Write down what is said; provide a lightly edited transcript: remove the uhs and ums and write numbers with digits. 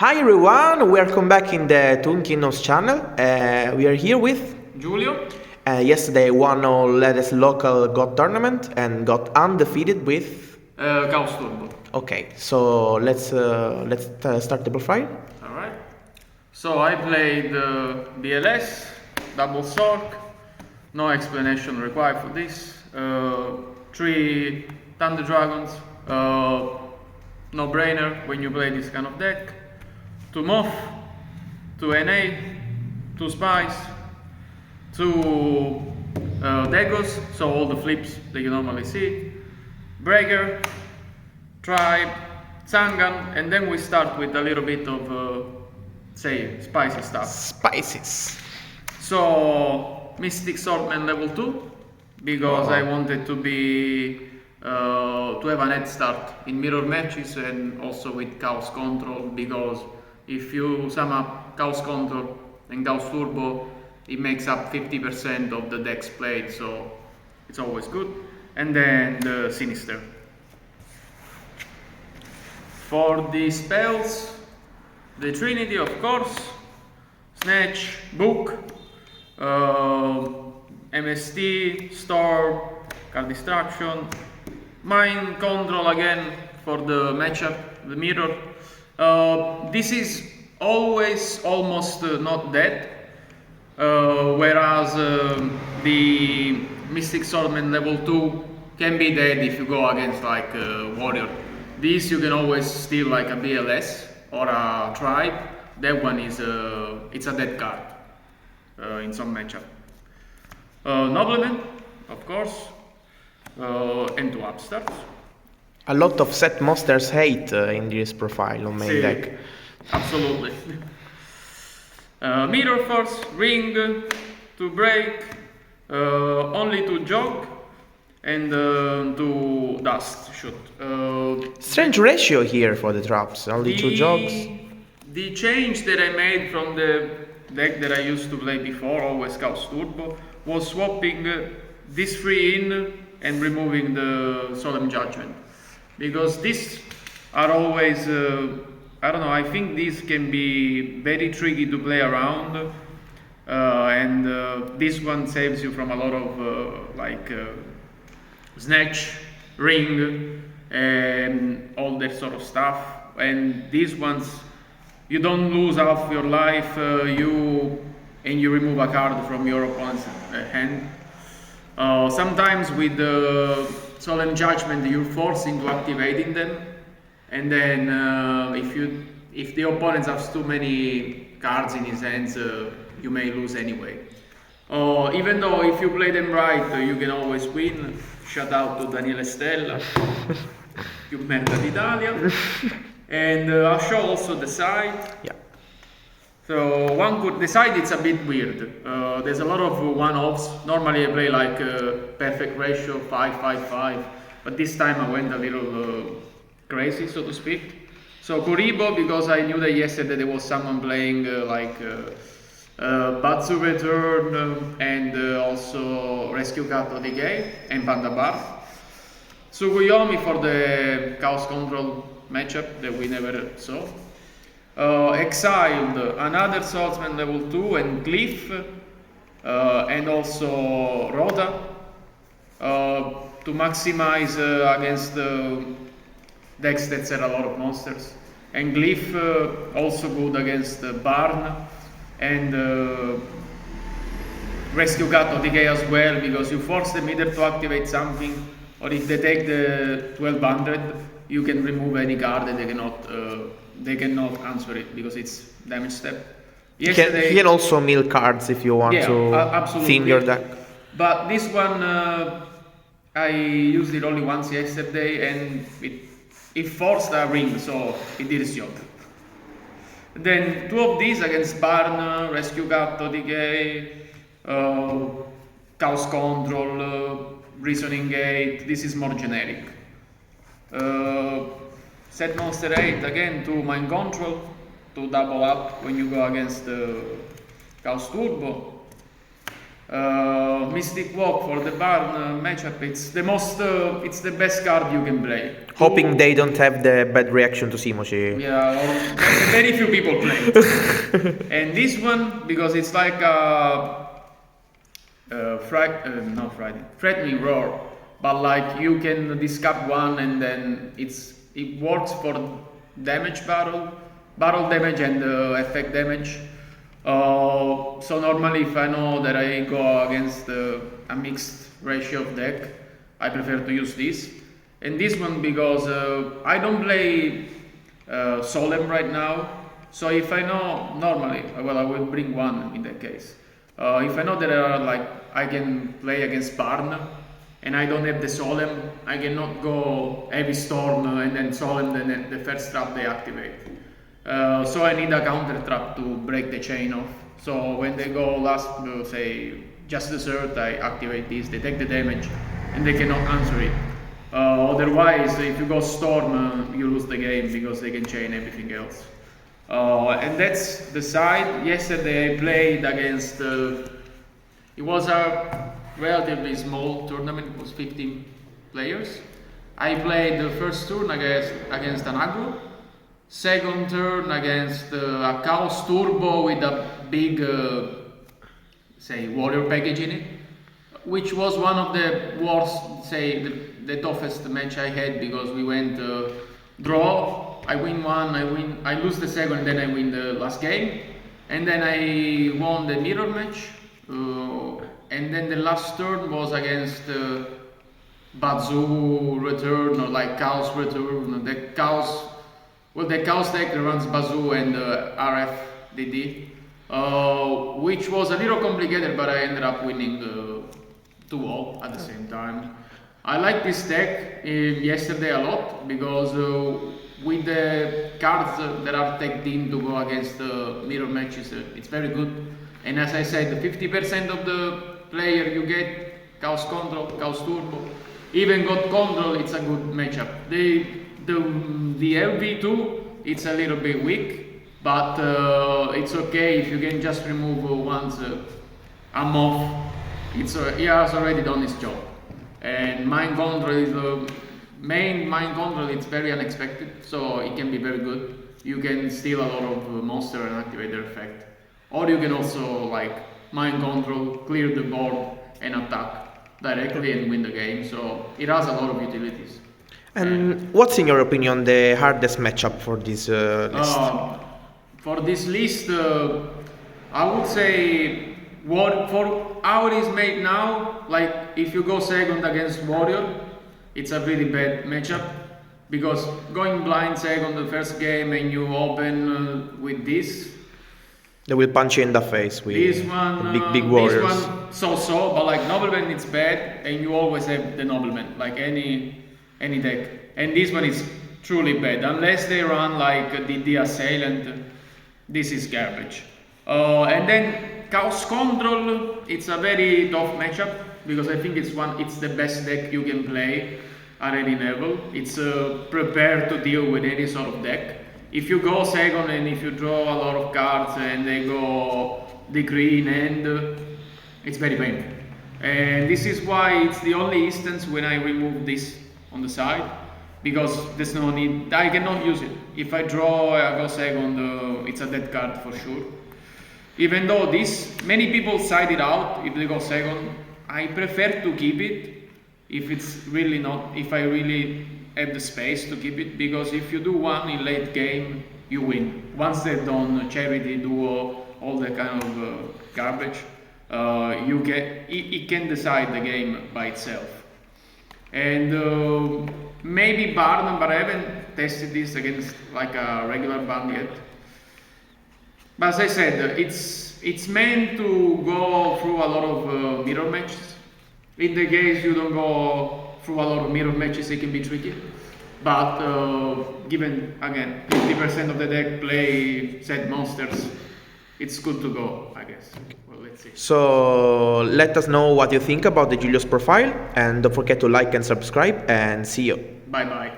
Hi everyone, welcome back in the Toon Kingdoms channel. We are here with Giulio. Yesterday won our latest local GOT tournament and got undefeated with Chaos Turbo. Okay, so let's start the profile. Alright. So I played BLS, double Sork, no explanation required for this. 3 Thunder Dragons, no brainer when you play this kind of deck. 2 Moth, 2 NA, 2 Spies, 2 Dagos, so all the flips that you normally see. Breaker, Tribe, Zangan, and then we start with a little bit of, say, spicy stuff. Spices. So, Mystic Swordman level 2, because I wanted to be, to have an head start in mirror matches and also with Chaos Control, because if you sum up Chaos Control and Chaos Turbo, it makes up 50% of the decks played, so it's always good. And then the Sinister. For the spells, the Trinity, of course, Snatch, Book, MST, Store, Card Distraction, Mind Control again for the matchup, the mirror. This is always almost not dead, whereas the Mystic Swordman level 2 can be dead if you go against like Warrior. This you can always steal like a BLS or a Tribe. That one is it's a dead card in some matchup. Nobleman, of course, and 2 Upstarts. A lot of set monsters hate in this profile on main deck. Absolutely. Mirror Force, Ring, to break, only to jog, and to dust shoot. Strange ratio here for the traps, only 2 jogs. The change that I made from the deck that I used to play before, always Chaos Turbo, was swapping this 3 in and removing the Solemn Judgment. Because these are always, I don't know, I think these can be very tricky to play around. And this one saves you from a lot of Snatch, Ring, and all that sort of stuff. And these ones, you don't lose half your life, you remove a card from your opponent's hand. Sometimes with the Solemn Judgment, you're forcing to activating them, and then if the opponent has too many cards in his hands, you may lose anyway. Even though if you play them right, you can always win. Shout out to Daniele Stella, più merda d'Italia. And I'll show also the side. Yeah. So the side it's a bit weird. There's a lot of one-offs. Normally I play like perfect ratio 5-5-5, but this time I went a little crazy, so to speak. So Kuribo, because I knew that yesterday there was someone playing Batsu Return and also Rescue Cat of Decay and Panda Bar. Tsukuyomi for the Chaos Control matchup that we never saw. Exiled, another Swordsman level 2 and Glyph, and also Rhoda to maximize against decks that set a lot of monsters. And Glyph also good against Barn and Rescue Cat of Decay as well, because you force them either to activate something, or if they take the 1200, you can remove any card that they cannot answer it because it's damage step. You can also mill cards if you want to thin your deck. But this one, I used it only once yesterday and it forced a ring, so it did its job. Then 2 of these against Barn, Rescue Cat, Decay, Chaos Control, Reasoning Gate. This is more generic. Set Monster 8 again to Mind Control to double up when you go against Chaos Turbo. Mystic Walk for the barn matchup. It's the best card you can play. Hoping they don't have the bad reaction to Simoci. Yeah, very few people play it. And this one, because it's like a threatening roar, but like you can discard one and then it works for damage battle damage and effect damage. So normally if I know that I go against a mixed ratio of deck, I prefer to use this. And this one because I don't play Solemn right now, so if I know normally, well, I will bring one in that case. If I know that I can play against Barn and I don't have the Solemn, I cannot go Heavy Storm and then Solemn, then the first trap they activate. So I need a counter trap to break the chain off. So when they go last, say, just desert, I activate this, they take the damage and they cannot answer it. Otherwise, if you go Storm, you lose the game because they can chain everything else. And that's the side. Yesterday I played against, it was a relatively small tournament, it was 15 players. I played the first turn against an aggro, second turn against a Chaos Turbo with a big, say, warrior package in it, which was one of the worst, say, the toughest match I had because we went draw, I win one, I lose the second, and then I win the last game, and then I won the mirror match, and then the last turn was against Bazoo return or like Chaos return. The Chaos deck runs Bazoo and RFDD, which was a little complicated, but I ended up winning 2-all at the same time. I like this deck yesterday a lot because with the cards that are tagged in to go against mirror matches, it's very good. And as I said, 50% of the player you get Chaos Control, Chaos Turbo, even God Control, it's a good matchup. The LV2, it's a little bit weak, but it's okay if you can just remove once a moth. He has already done his job. And Mind Control is the main Mind Control, it's very unexpected, so it can be very good. You can steal a lot of monster and activate their effect. Or you can also like Mind Control, clear the board and attack directly and win the game, so it has a lot of utilities. And what's in your opinion the hardest matchup for this list? For this list, I would say for how it is made now, like if you go second against Warrior, it's a really bad matchup because going blind second the first game and you open with this, they will punch you in the face with this one, big warriors. This one so, but like Nobleman it's bad and you always have the Nobleman, like any deck. And this one is truly bad, unless they run like the Assailant, this is garbage. And then Chaos Control, it's a very tough matchup because I think it's the best deck you can play at any level. It's prepared to deal with any sort of deck. If you go second and if you draw a lot of cards and they go Decree in hand, it's very painful. And this is why it's the only instance when I remove this on the side, because there's no need, I cannot use it. If I draw, I go second, it's a dead card for sure. Even though many people side it out if they go second, I prefer to keep it if I really have the space to keep it, because if you do one in late game, you win. Once they're done, charity, duo, all that kind of garbage, it can decide the game by itself. And maybe Barn, but I haven't tested this against like a regular Barn yet. But as I said, it's meant to go through a lot of mirror matches. In the case you don't go through a lot of mirror matches, it can be tricky. But given, again, 50% of the deck play set monsters, it's good to go, I guess. Well, let's see. So let us know what you think about the Giulio's profile, and don't forget to like and subscribe, and see you. Bye bye.